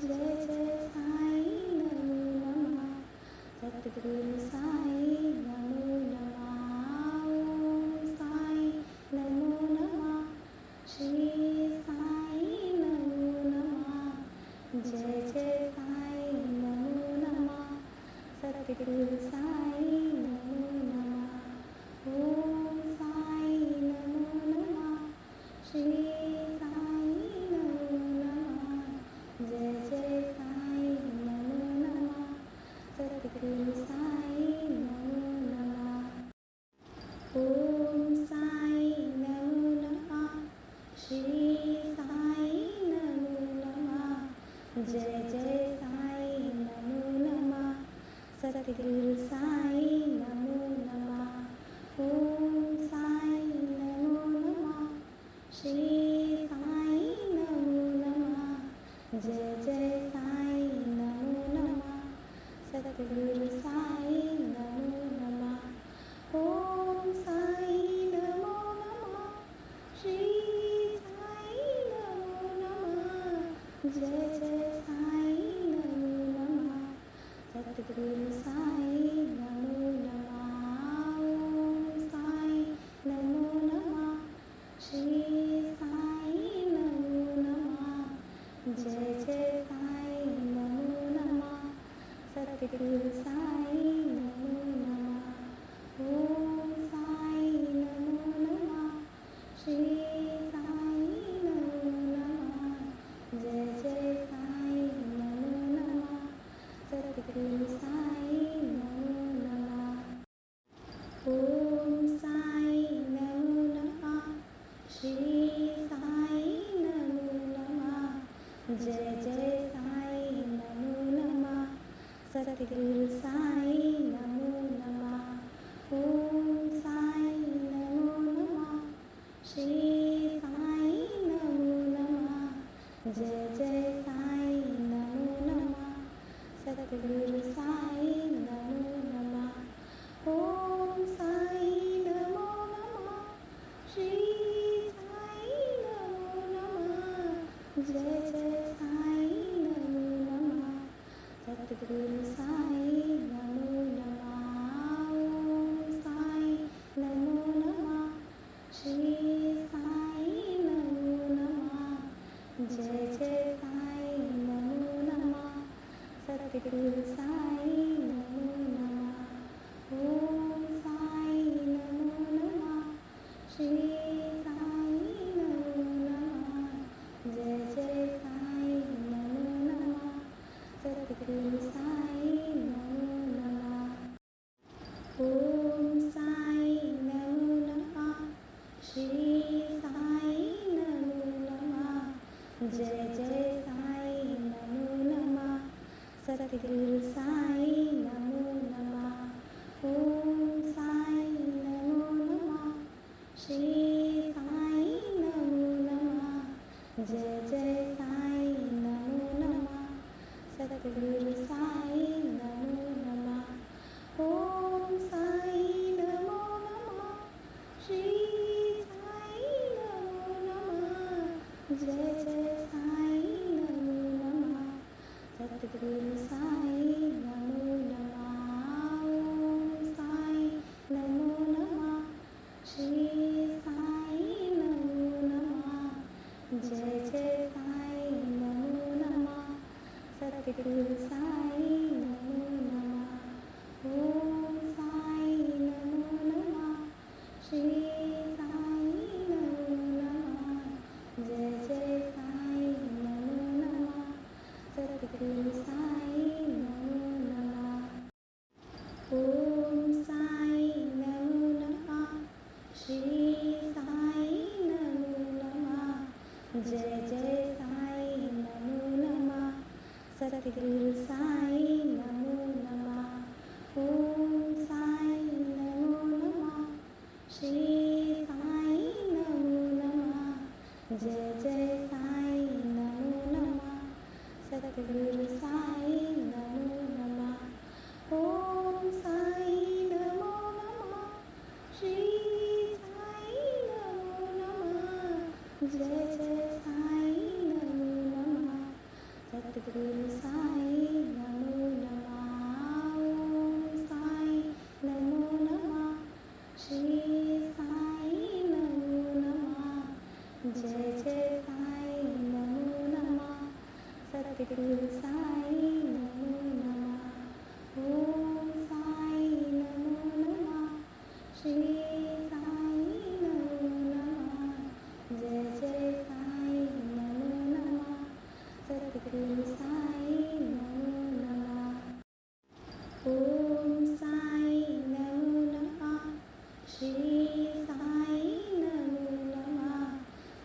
जय जय साई नमो नमः। सतगुरु साई नमो नमः। ओम साई नमो नमः। श्री साई नमो नमः। जय जय साई नमो नमः। सतगुरु साई नमो नमः। ओम साई नमो नमः। श्री साई नमो नमः। जय जय साई नमो नमः। सतगुरु साई नमो नमः। ओम साई नमो नमः। श्री साई नमो नमः। जय जय साई नमो नमः। सतगुरु साई नमो नमः। ओम साई नमो नमः। श्री साई नमो नमः। जय जय साई नमो नमः। सतगुरु साई नमो नमः। ओम साई नमो नमः। श्री साई नमो नमः। जय जय साई नमो नमः। सतगुरु साई नमो नमः। ओम साई नमो नमः। श्री साई नमो नमः। जय जय साई नमो नमः। सतगुरु साई नमो नमः। ओम साई नमो नमः। श्री साई नमो नमः। जय जय साई नमो नमः। सतगुरु साई नमो नमः। ओम साई नमो नमः। श्री साई नमो नमः। जय जय साई नमो नमः। सतगुरु साई नमो नमः। ओम साई नमो नमः। श्री साई नमो नमः। जय जय साई नमो नमः। सतगुरु साई नमो नमः। ओम साई नमो नमः। श्री साई नमो नमः। जय जय साई नमो नमः। सतगुरु साई नमो नमः। ओम साई नमो नमः। श्री साई नमो नमः। जय जय साई नमो नमः। सतगुरु साई नमो नमः। ओम साई नमो नमः। श्री साई नमो नमः। जय जय साई नमो नमः। सतगुरु साई नमो नमः। ओम साई नमो नमः। श्री साई नमो नमः। जय जय साई नमो नमः। सतगुरु साई नमो नमः। ओम साई नमो नमः। श्री साई नमो नमः। जय जय साई नमो नमः। सतगुरु साई नमो नमः। ओम साई नमो नमः। श्री साई नमो नमः। जय जय साई नमो नमः। सतगुरु साई नमो नमः। ओम साई नमो नमः। श्री साई नमो नमः। जय जय साई नमो नमः। सतगुरु साई नमो नमः। ओम साई नमो नमः। श्री साई नमो नमः। जय जय साई नमो नमः। सतगुरु साई नमो नमः। ओम साई नमो नमः। श्री साई नमो नमः। जय जय साई नमो नमः। सतगुरु साई नमो नमः। ओम साई नमो नमः। श्री साई नमो नमः। जय जय साई नमो नमः। सतगुरु साई नमो नमः। ओम साई नमो नमः। श्री साई नमो नमः। जय जय साई नमो नमः। सतगुरु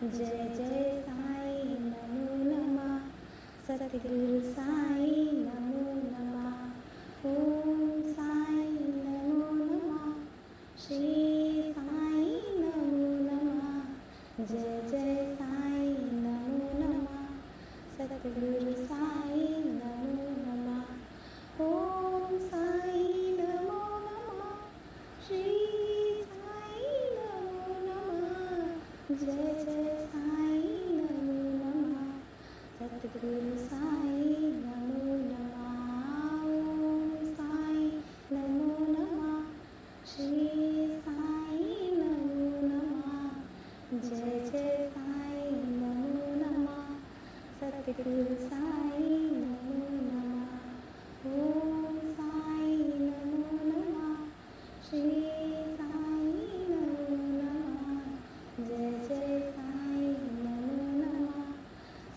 जय जय साई नमो नमः सतगुरु साई नमो नमः ओम साई नमो नमः श्री साई नमो नमः जय जय साई नमो नमः सतगुरु साई नमो नमः ओम साई नमो नमः श्री साई नमो नमः जय जय साई नमो नमः सतगुरु साई नमो नमः ओम साई नमो नमः श्री साई नमो नमः जय जय साई नमो नमः सतगुरु साई नमो नमः ओम साई नमो नमः श्री साई नमो नमः जय जय साई नमो नमः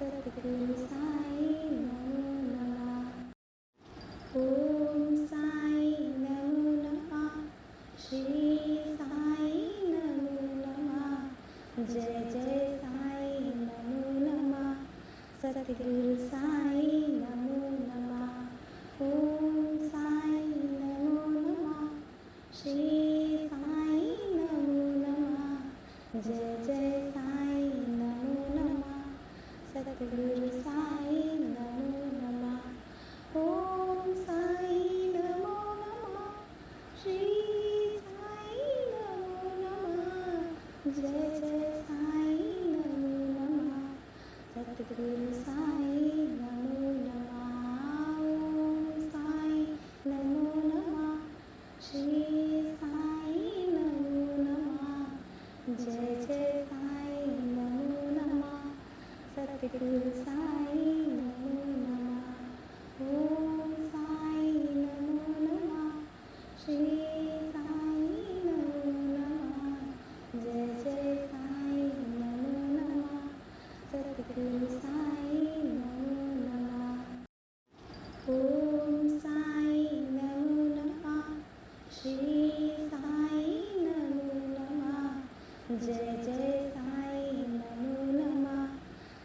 सतगुरु साई नमो नमः ओम साई नमो नमः श्री साई नमो नमः जय जय साई नमो नमः सतगुरु साई नमो नमः ओम साई नमो नमः श्री साई नमो नमः जय जय साई नमो नमः सतगुरु साई नमो नमः ओम साई नमो नमः श्री साई नमो नमः जय जय साई नमो नमः सतगुरु साई नमो नमः ओम साई नमो नमः श्री साई नमो नमः जय जय साई नमो नमः सतगुरु साई नमो नमः ओम साई नमो नमः श्री साई नमो नमः जय जय साई नमो नमः सतगुरु साई नमो नमः ओम साई नमो नमः श्री साई नमो नमः जय जय साई नमो नमः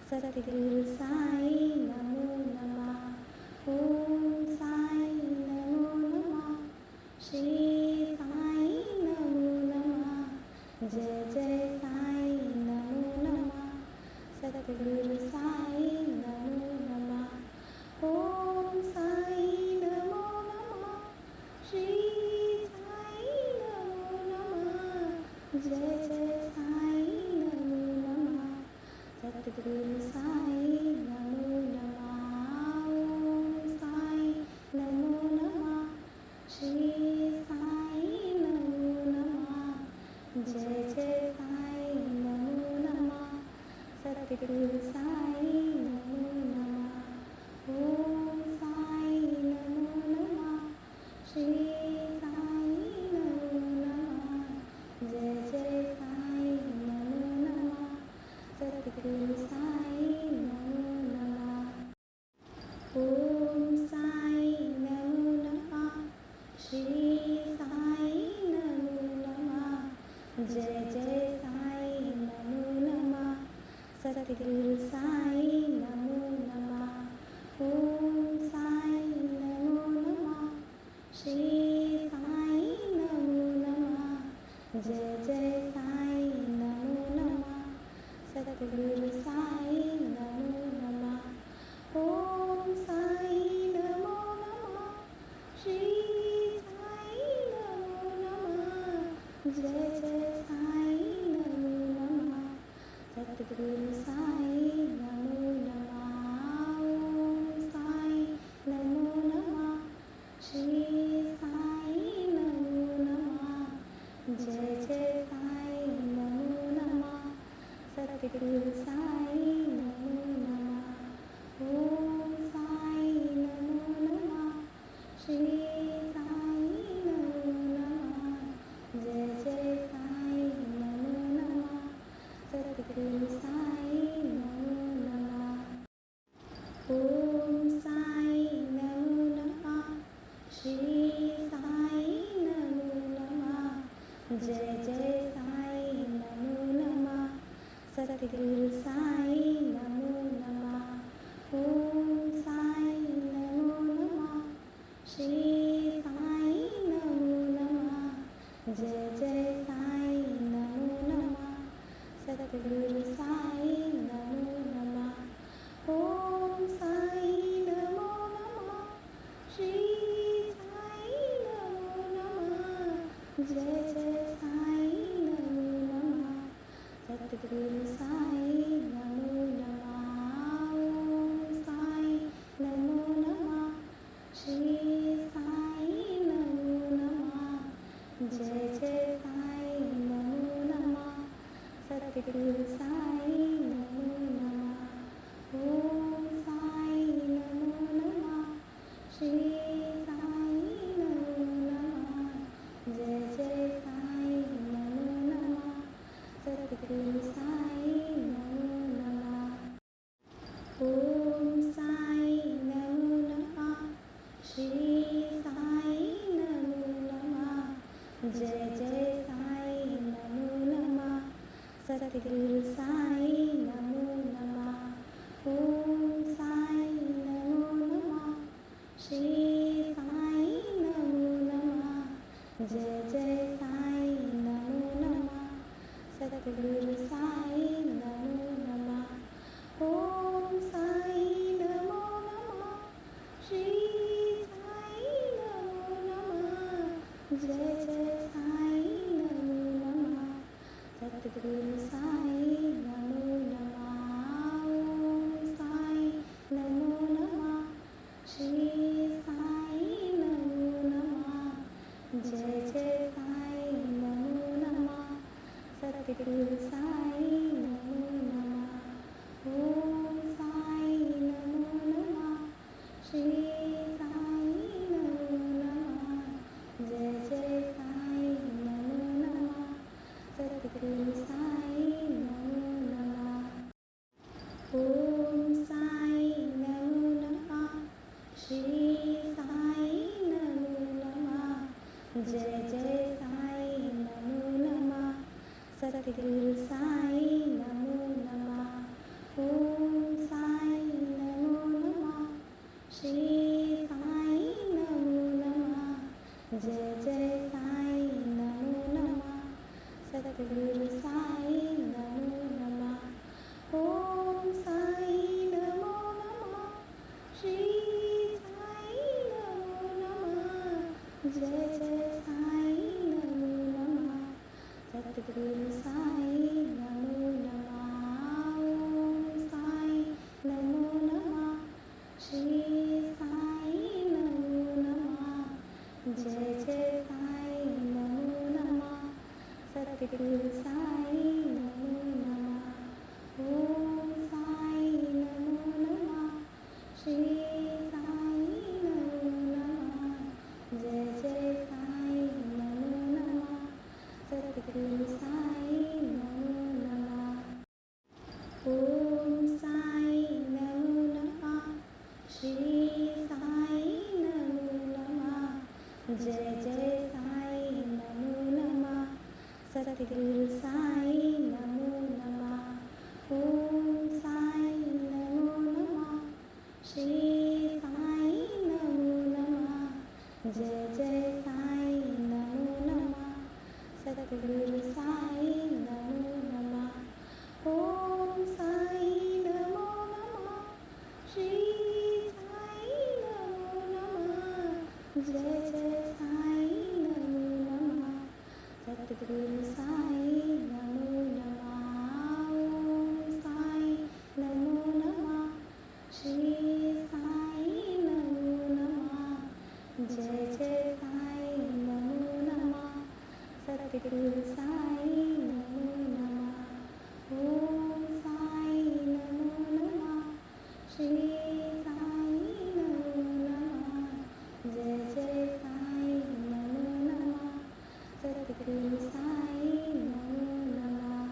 सतगुरु साई नमो नमः ओम साई नमो नमः श्री साई नमो नमः जय जय साई नमो नमः सतगुरु साई नमो नमः ओम साई नमो नमः श्री साई नमो नमः जय जय साई नमो नमः सतगुरु साई नमो नमः ओम साई नमो नमः श्री साई नमो नमः जय जय साई नमो नमः सतगुरु साई नमो नमः ओम साई नमो नमः श्री साई नमो नमः जय जय साई नमो नमः सतगुरु साई नमो नमः ओम साई नमो नमः श्री साई नमो नमः जय जय साई नमो नमः सतगुरु साई नमो नमः ओम साई नमो नमः श्री साई नमो नमः जय जय साई नमो नमः सतगुरु साई नमो नमः ओम साई नमो नमः श्री साई नमो नमः जय जय साई नमो नमः सतगुरु साई नमो नमः ओम साई नमो नमः श्री साई नमो नमः जय जय साई नमो नमः सतगुरु साई नमो नमः ओम साई नमो नमः श्री साई नमो नमः जय जय साई नमो नमः सतगुरु साई नमो नमः ओम साई नमो नमः श्री साई नमो नमः जय जय साई नमो नमः सद्गुरु साई नमो नमः। ओम साई नमो नमः। श्री साई नमो नमः। जय जय साई नमो नमः। सद्गुरु साई नमो नमः। ओम साई नमो नमः। श्री साई नमो नमः। जय जय साई नमो नमः। सद्गुरु साई नमो नमः। ओम साई नमो नमः। श्री साई नमो नमः। जय जय साई नमो नमः। सद्गुरु साई नमो नमः। ओम साई नमो नमः। श्री साई नमो नमः। जय जय साई नमो नमः। सद्गुरु साई नमो नमः। ओम साई नमो नमः। श्री साई नमो नमः। जय जय साई नमो नमः। सद्गुरु साई नमो नमः। ओम साई नमो नमः। श्री साई नमो नमः। जय जय साई नमो नमः। सद्गुरु साई नमो नमः। ओम साई नमो नमः। श्री साई नमो नमः। जय जय साई नमो नमः। सद्गुरु साई नमो नमः। ओम साई नमो नमः। श्री साई नमो नमः। जय जय साई नमो नमः। सद्गुरु साई नमो नमः। ओम साई नमो नमः। श्री साई नमो नमः। जय जय साई नमो नमः। सद्गुरु साई नमो नमः। ओम साई नमो नमः। श्री साई नमो नमः। जय जय साई नमो नमः। सद्गुरु साई नमो नमः। ओम साई नमो नमः। श्री साई नमो नमः। जय जय साई नमो नमः। सद्गुरु साई नमो नमः। ओम साई नमो नमः। श्री साई नमो नमः। जय जय साई नमो नमः। सद्गुरु साई नमो नमः। ओम साई नमो नमः। श्री साई नमो नमः। जय जय साई नमो नमः। सद्गुरु साई नमो नमः। ओम साई नमो नमः। श्री साई नमो नमः। जय जय साई नमो नमः। सद्गुरु साई नमो नमः। ओम साई नमो नमः। श्री साई नमो नमः। जय जय साई नमो नमः। सद्गुरु साई नमो नमः। ओम साई नमो नमः। श्री साई नमो नमः। जय जय साई नमो नमः। सद्गुरु साई नमो नमः। ओम साई नमो नमः। श्री साई नमो नमः। जय जय साई नमो नमः। सद्गुरु साई नमो नमः। ओम साई नमो नमः। श्री साई नमो नमः। जय जय साई नमो नमः। सद्गुरु साई नमो नमः। ओम साई नमो नमः। श्री साई नमो नमः। जय जय साई नमो नमः। सद्गुरु साई नमो नमः।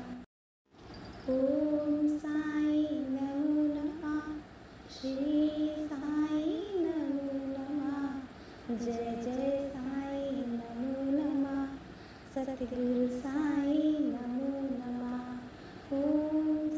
ओम साई नमो नमः। श्री साई नमो नमः। जय जय साई नमो नमः। सद्गुरु साई नमो नमः। ओम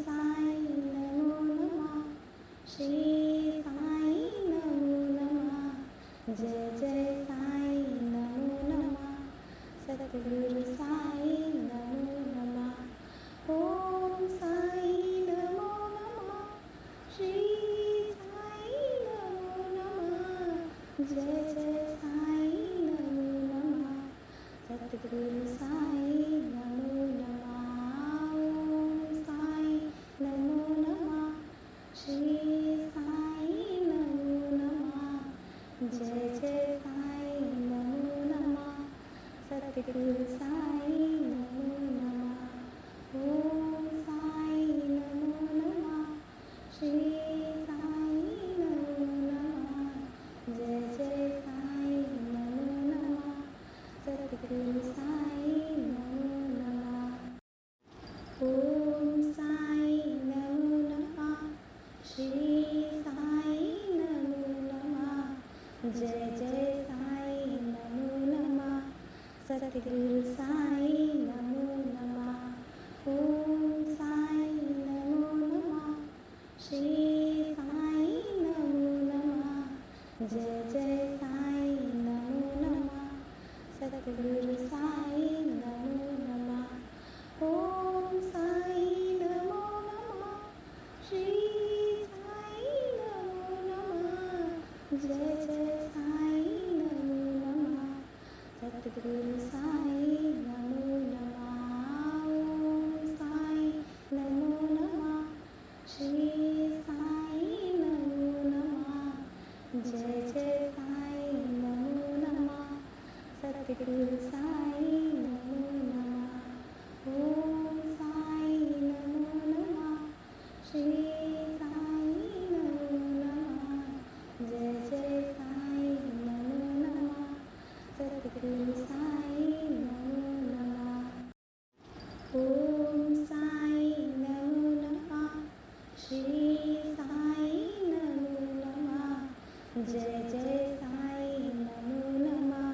जय जय साई नमो नमः,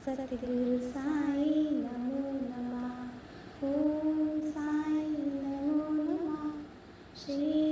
सतगुरु साई नमो नमः, ओम साई नमो नमः, श्री